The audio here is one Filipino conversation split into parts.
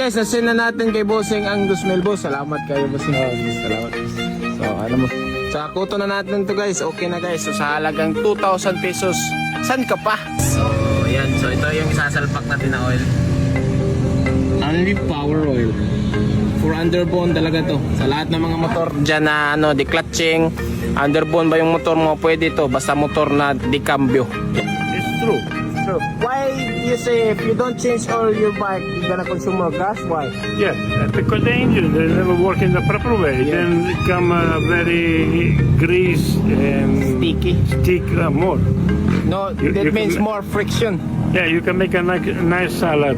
guys, nasin na natin kay Bossing ang 2,000 boss. Salamat kayo Bossing. Salamat. So ano mo? Sa kuto na natin to guys. Okay na guys. So sa halagang 2,000 pesos. San ka pa? So yan. So ito yung isasalpak natin na oil. Only power oil. For underbone talaga to. Sa lahat ng mga motor dyan na ano, declutching, underbone ba yung motor mo, pwede to. Basta motor na decambio. It's true. So, why you say if you don't change oil your bike, you're gonna consume more gas? Why? Yeah, because the engine they never work in the proper way. Yeah. Then become very grease and Sticky. stick more. No, You- that you means can- more friction. Yeah, you can make a nice salad.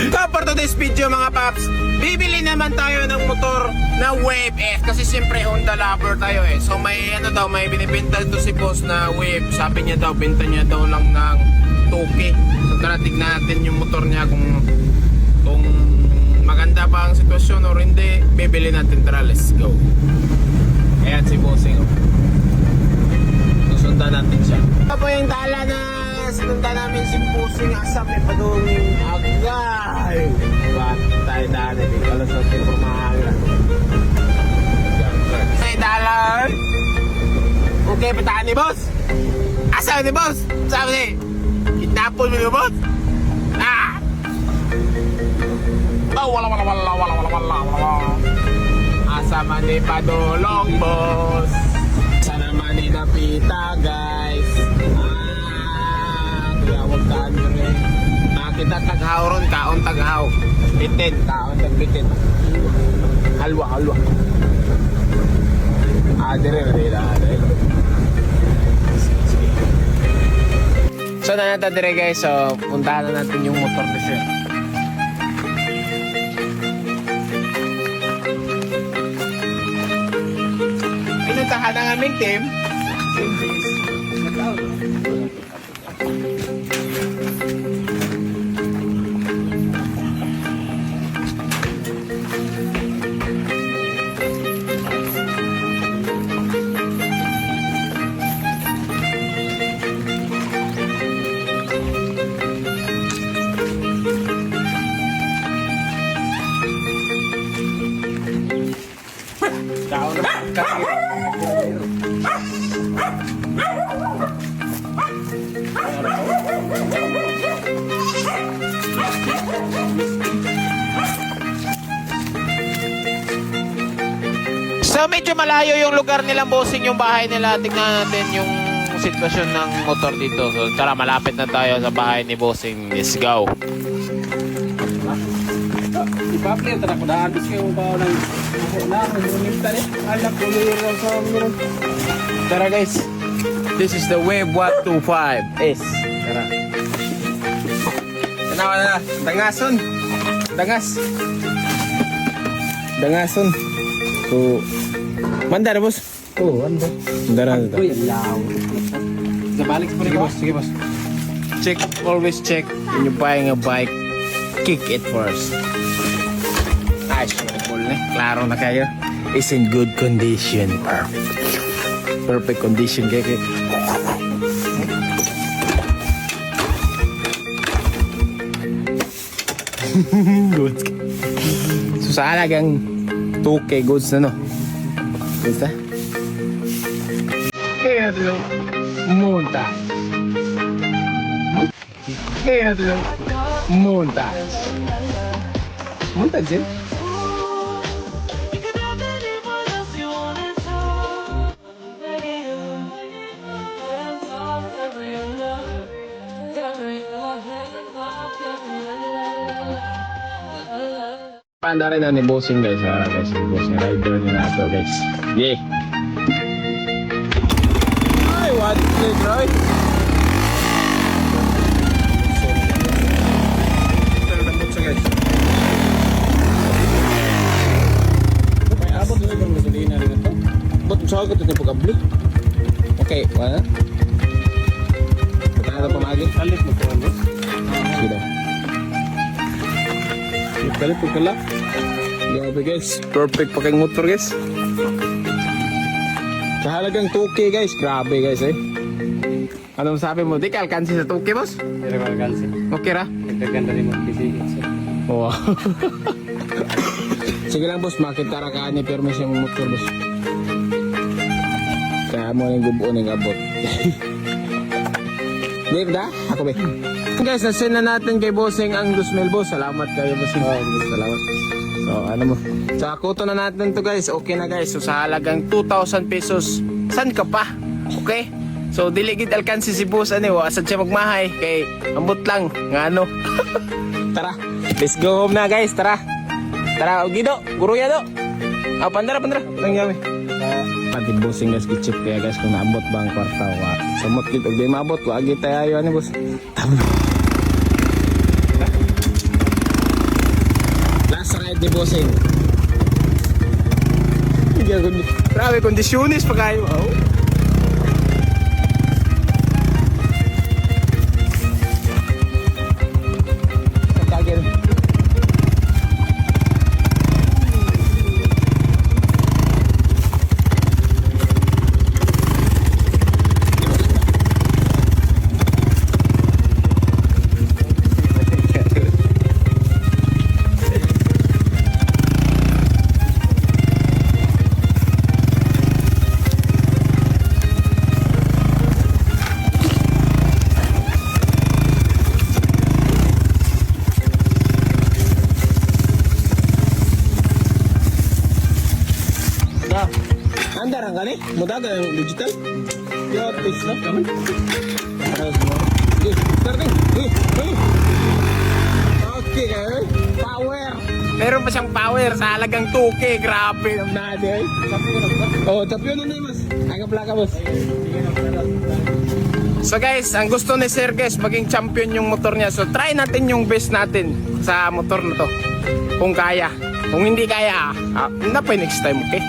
So for today's video mga paps, bibili naman tayo ng motor na Wave F kasi siyempre Honda lover tayo eh. So may ano daw, may binibenta to si boss na Wave. Sabi niya daw, benta niya daw lang ng 2K. So tara tignan natin yung motor niya kung maganda ba ang sitwasyon or hindi. Bibili natin, tara, let's go. Ayan si Bossing. Susundan natin siya. Ito po yung tala na sinundan namin si Bossing asap may padunging agay. Ba't tayo daan eh? Alas natin por maaga. Say dollar. Okay, pataan ni boss. Asa ni boss? Sabi ni, kitapon mo ni boss? Ah! Oh, wala. Asa man ni padulong boss. Sana man ni napita guys. Kaya huwag kaan nyo rin. Kita taghaw ron, kaon taghaw. Bitin, kaon tagbitin. Halwa. Dire. So na natin dire guys, so puntahan na natin yung motor na siya. Pinuntahan ng aming team. Kaon na kasi. So medyo malayo yung lugar nilang Bossing, yung bahay nila. Tingnan natin yung sitwasyon ng motor dito. So tara, malapit na tayo sa bahay ni Bossing. Let's go. Ipapli ang tanak ko daan bis kayo ba nang ngunimta ni anak ko liro sa meron. Tara guys. This is the Wave 125S. Tara. Tanawa na. Dangason. So, manda na boss. Oh, ano? Dara na. Uy, law. Sa balik mo rin Sige boss. Check, always check when you're buying a bike. Kick it first. Ay, cool na. Klaro na kayo. It's in good condition. Perfect condition kaya. Good. So sa halagang 2K goods na no. Goods na? Kaya monta. Monta din. Panda rin na ni Bossing guys. Guys, Bossing rider nila ito guys. Yeah. Ay, what is right? May abot na yung gasolina rin ito. Ba't sa ako ito pagkabli? Okay, wala? Matanda pa magi? Salit mo po ano? Sige daw. Kalit po kala. Grabe guys. Perfect pa kayong motor guys. Sa halagang 2K guys. Grabe guys eh. Ano masabi mo? Di ka alkansi sa 2K boss? Pero kalkansi. Okay ra? Nagkaganda rin mo bisigit sir. Wow. Sige lang boss, makita ra ka ni permis yung motor boss. Kaya mo nang gubuo ng abot. Di ba? Ako ba? Guys, nasend na natin kay Bossing ang 2,000 boss. Salamat kayo Bossing. Salamat. So ano mo? Sa kuto na natin to guys. Okay na guys. So sa halagang 2,000 pesos. San ka pa? Okay? So dili gid alkansi si boss ani wa asad siya magmahay kay ambot lang nga ano. Tara. Let's go home na guys. Tara. Tara, Gido. Guru ya do. Ah, pandara. Tangyawi. Pati Bossing guys, i-check kaya guys kung naabot ba ang kwarta wa. Samot gid og di maabot wa agi tayo ani boss. Last ride ni Bossing. Grabe kondisyonis pa kayo. Oh. Kagel. Andarang kali, mudaga yung digital. Yo, please no. Okay, starting. Okay, guys. Power. Meron pa siyang power sa halagang 2K. Grabe. Oh, tapyo na mas. Aga boss. So guys, ang gusto ni Sir guys, maging champion yung motor niya. So try natin yung best natin sa motor na to. Kung kaya. Kung hindi kaya, na pa next time, okay?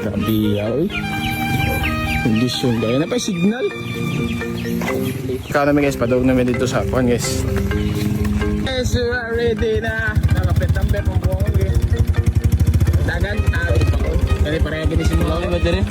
Grabe yaw. Kondisyon gaya na pa signal. Ikaw namin guys, padawag namin dito sa kuhan guys. Yes, we are ready na. Nakapit number kung buong guys. Dagan, kani pareha gini simula. Madari.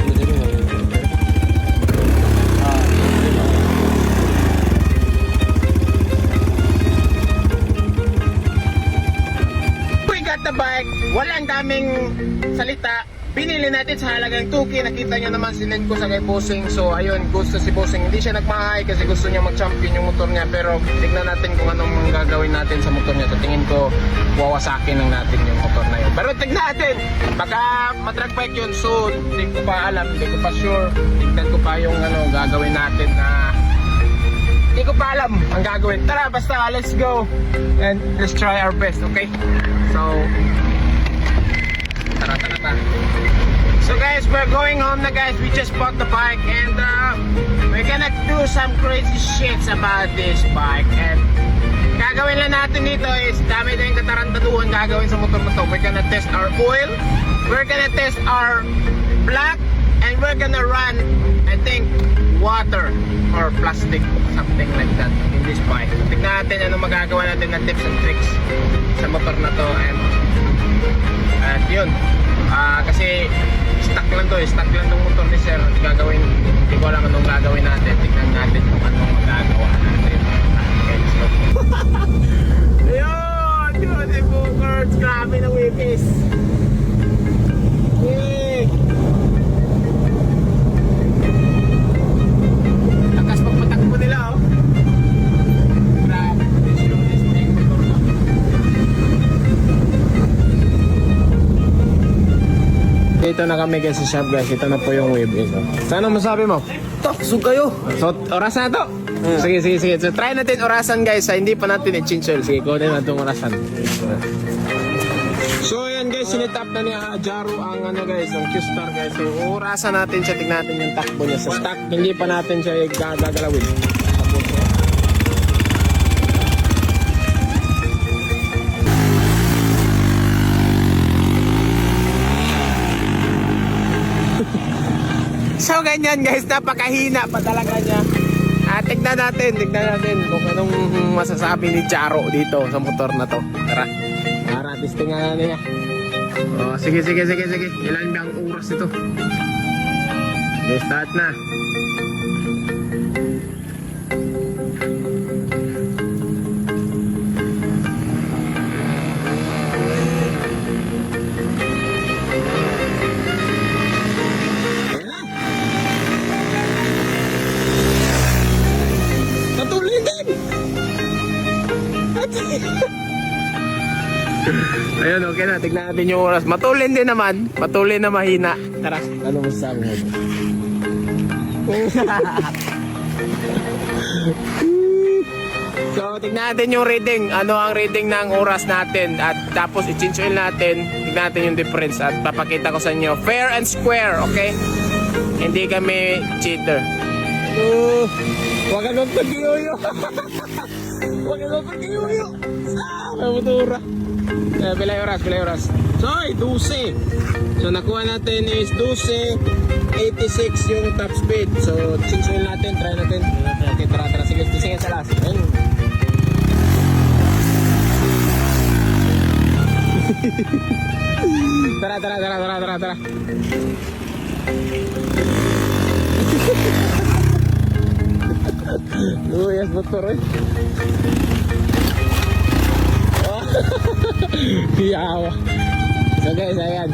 The bike, walang daming salita. Pinili natin sa halagang 2K. Nakita nyo naman sinend ko sa kay Bossing. So ayun, gusto si Bossing. Hindi siya nagmahay kasi gusto niya mag-champion yung motor niya. Pero tignan natin kung anong gagawin natin sa motor niya. So tingin ko wawasakin lang natin yung motor na yun. Pero tignan natin, baka madrag bike yun soon. Hindi ko pa alam, hindi ko pa sure. Tignan ko pa yung gagawin natin na hindi ko pa alam ang gagawin. Tara, basta let's go and let's try our best, okay? So, tara. So guys, we're going home na guys. We just bought the bike and we're gonna do some crazy shits about this bike. And gagawin lang natin dito is dami na yung katarantaduhan gagawin sa motor na to. We're gonna test our oil, we're gonna test our black, and we're gonna run, I think, water or plastic, something like that in this bike. So, tignan natin ano magagawa natin na tips and tricks sa motor na to. And yun, kasi stock lang tong motor ni Sir. Gagawin, hindi ko alam anong gagawin natin. Tignan natin kung anong magagawa natin. Okay, so yun, beautiful birds. Grabe na wipis. Yay! Lakas pagpatakbo nila, oh. Grabe, this big motor na. Dito na kami guys sa shop guys. Ito na po yung wave guys. Sana masabi mo? Taksog kayo. So, orasan na to. Sige. So, try natin orasan guys. Hindi pa natin i-change oil. Sige, kunin natin itong orasan. So, yan guys. Sinitap na ni Jaro ang guys, ang Q-Star guys. So, orasan natin siya. Tignan natin yung takbo niya. Sa stock, hindi pa natin siya gagalawin. So ganyan guys, napakahina pa talaga niya. Tignan natin kung anong masasabi ni Jaro dito sa motor na to. Tara, testingan na niya. Oh, sige. Ilan ba ang oras ito? Okay, start na. Ayun, okay na. Tignan natin yung oras. Matulin din naman. Matulin na mahina. Tara, ano mo sabi mo? So, tignan natin yung reading. Ano ang reading ng oras natin. At tapos, i-change oil natin. Tignan natin yung difference. At papakita ko sa inyo. Fair and square, okay? Hindi kami cheater. Huwag ka nung pag-iuyo. Huwag ka nung pag-iuyo. May motora. Pilay oras. So, 12. So, nakuha natin is 12.86 yung top speed. So, change oil natin. Try natin. Okay, tara. Sige sa last. Ayun. Tara. Yes, motor eh. Yawa. So guys, ayan.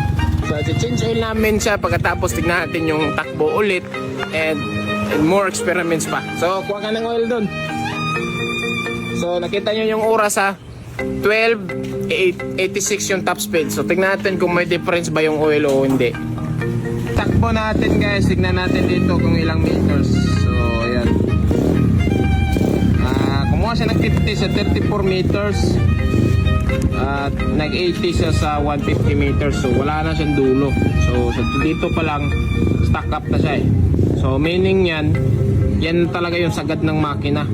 So, change oil namin siya. Pagkatapos, tignan natin yung takbo ulit. And more experiments pa. So, kuha ka ng oil dun. So, nakita nyo yung oras ha. 12.86 yung top speed. So, tignan natin kung may difference ba yung oil o hindi. Takbo natin guys. Tignan natin dito kung ilang meters. So, ayan. Kumuha siya ng 50 sa 34 meters. At nag-80 siya sa 150 meters. So, wala na siyang dulo. So, dito pa lang, stack up na siya eh. So, meaning yan talaga yung sagad ng makina.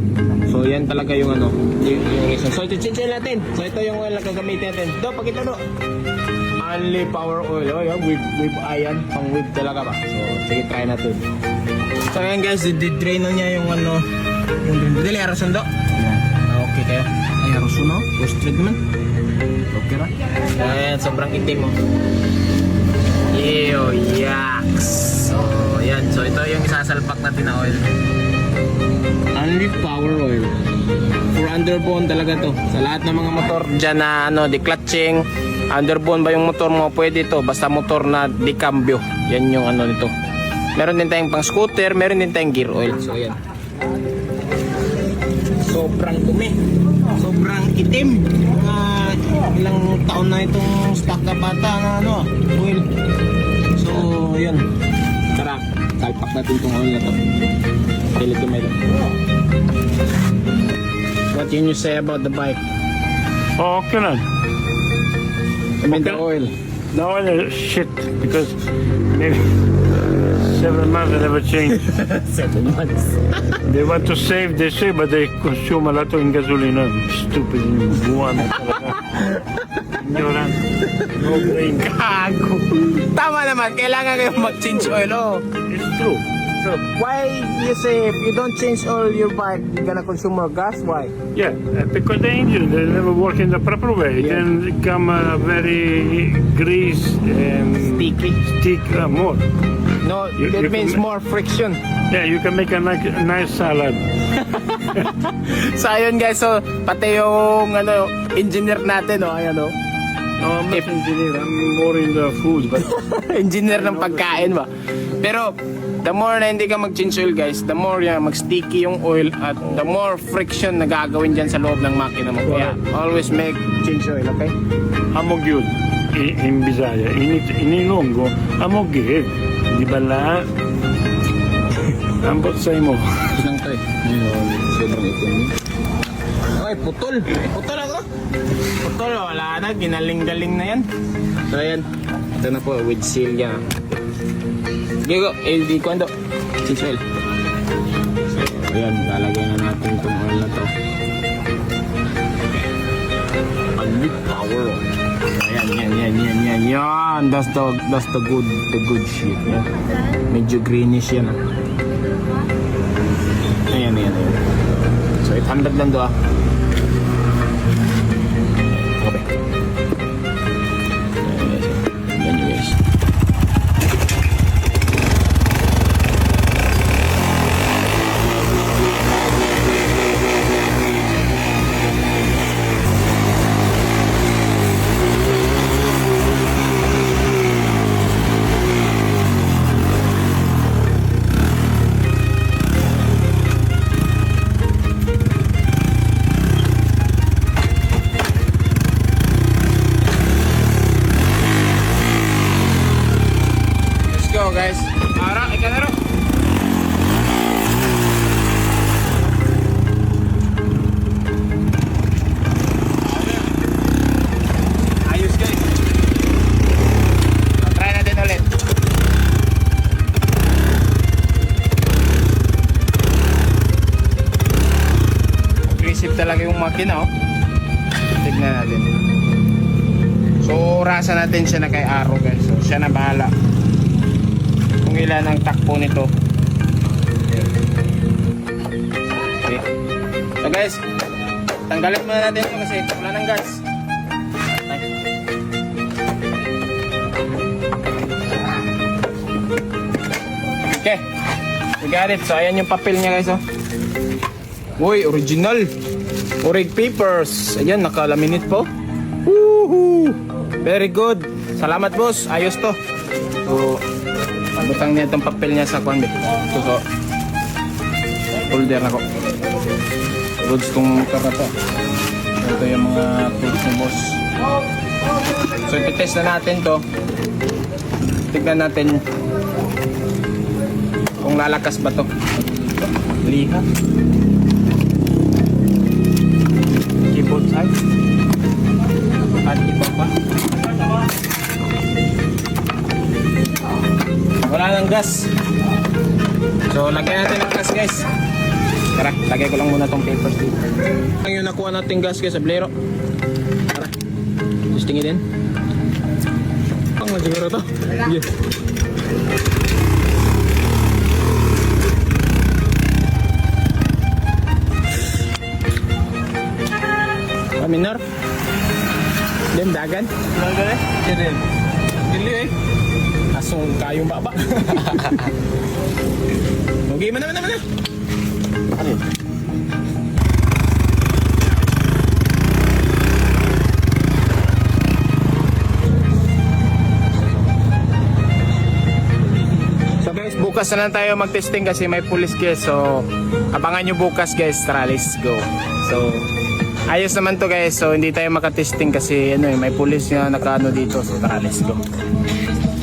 So, yan talaga yung ano, yung isa. So, ito change oil natin. So, ito yung oil na gagamitin natin. Do, pakita do. Only power oil. Oh, yan, with iron. Pang whip talaga ba? So, sige, try natin. So, ayan guys, di-drain na niya yung ano, yung dili, arasan do. Okay kayo. Ay, arasan no? Post treatment. Okay ra? Ayan, sobrang itim mo. Yaks. So, yan. So, ito yung isasalpak natin na oil. Only power oil. For underbone talaga to. Sa lahat ng mga motor dyan na ano, declutching, underbone ba yung motor mo, pwede to. Basta motor na decambio. Yan yung ano nito. Meron din tayong pang scooter, meron din tayong gear oil. So, yan. Sobrang dumi. Sobrang itim. Ilang taon na itong stock na bata na ano, oil. So, yun. Tara, salpak natin itong oil na to. Pilit ito. What can you say about the bike? Oh, okay na. I mean the Okay. oil. The oil is shit because maybe 7 months they never change. 7 months. They want to save, they say, but they consume a lot of gasolina. Stupid. Buwan na talaga. Ignorant. No brain. Gago. Tama naman, kailangan kayong mag-change oil, oh. It's true. So, why you say if you don't change oil your bike, you're gonna consume more gas? Why? Yeah, because the engine they never work in the proper way. It Yeah. can become very grease and stick more. No, You that can means ma- more friction. Yeah, you can make a nice salad. So, ayun guys, so, pati yung, ano, engineer natin, oh, ayan, oh. No, I'm not engineer. I'm more in the food, but Engineer ng pagkain ba? Pero, the more na hindi ka mag-change oil guys, the more yan, mag-sticky yung oil at the more friction na gagawin dyan sa loob ng makina mo. Kaya, always make change oil, okay? amog yun in Bisaya. In Ilonggo, amog yun. Di ba la? Ambot sa imo. Isang to eh. Sobrang itim. Okay, putol. Putol ako. Putol, wala na. Ginaling-galing na yan. So, ayan. Ito na po, with seal yan. Gigo, di kwento. Change oil. So, ayan. Lalagay na natin itong oil na to. Unlit power. Yan. That's the good shit. Yan. Medyo greenish yan. Ayan. So, 800 lang do ah. Okay. Yan yun guys. makina oh. Tignan natin. So, orasan natin siya na kay Aro guys. So, siya na bahala. Kung ilan ang takbo nito. Okay. So guys, tanggalin muna natin ito kasi wala ng gas. Okay. We got it. So, ayan yung papel niya guys oh. Uy, original. Orig papers. Ayan, nakalaminate po. Woohoo! Very good. Salamat boss. Ayos to. So, butang niya itong papel niya sa kwan. So, folder na ko. Goods tong motor na to. Ito yung mga tools ni boss. So, ipitest na natin to. Tignan natin kung lalakas ba to. Liha. Keyboard side. At iba pa. Wala nang gas. So, lagyan natin ng gas guys. Tara, lagay ko lang muna tong papers dito. Ang yung nakuha natin gas guys sa Blero. Tara, testingin din. Ang siguro to. Yeah. Minor. Dem dagan. Dagan eh. Keren. Dili eh. Asong kayong baba. Okay, mana. Ano? So guys, bukas na lang tayo mag-testing kasi may police guys. So, abangan nyo bukas guys. Tara, let's go. So, ayos naman to guys. So, hindi tayo makatesting kasi may police na nakaano dito. So, tara, let's go.